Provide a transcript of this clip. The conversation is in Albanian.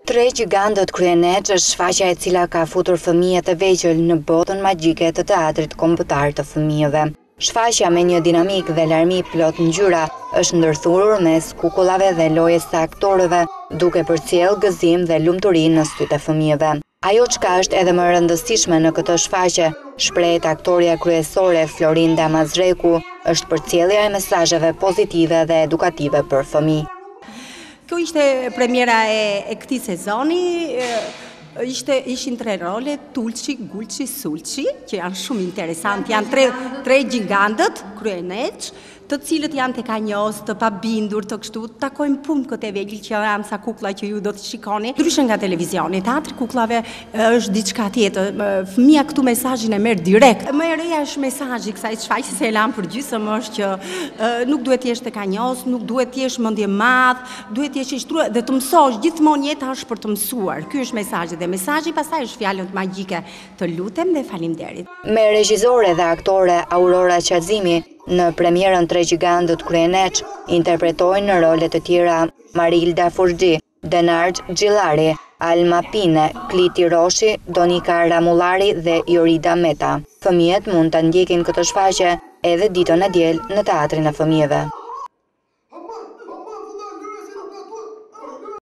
Tre gjigantët kryenec është shfaqja e cila ka futur fëmijët e vegjël në botën magjike të teatrit kombëtar të fëmijëve. Shfaqja me një dinamik dhe larmi plot ngjyra është ndërthurur mes kukullave dhe lojës së aktorëve, duke përcjell gëzim dhe lumturi në sytë e fëmijëve. Ajo çka është edhe më rëndësishme në këtë shfaqje, shprehet aktoria kryesore Florinda Mazreku, është përcjellja e mesazheve pozitive dhe edukative për fëmijë. Kjo ishte premiera e këtij sezoni, ishin tre role, Tulçi, Gulçi, Sulçi, që janë shumë interesantë, janë tre gjigantët, kryenec, të cilët janë të kanjos, të pabindur, të kështu, takojnë punë këtë e vegjël që janë sa kukla që ju do të shikoni. Ndryshe nga televizioni, teatri kuklave është diçka tjetër. Fëmia këtu mesazhin e merr direkt. Më e reja është mesazhi kësaj shfaqje se e lan përgjysmë është që nuk duhet të jesh të kanjos, nuk duhet të jesh mendje madh, duhet të jesh i shtruar dhe të mësosh, gjithmonë jeta është për të mësuar. Ky është mesazhi dhe mesazhi pastaj është fjalën magjike. Të lutem dhe faleminderit. Me regjizore dhe aktore Aurora Qazimi, në premierën Tre gjigantët kryenec interpretojnë në role të tjera Marilda Furxhi, Denarg Xhillari, Alma Pine, Kliti Roshi, Donika Ramullari dhe Jorida Meta. Fëmijët mund të ndjekin këtë shfaqje edhe ditën e diel në Teatrin e Fëmijëve.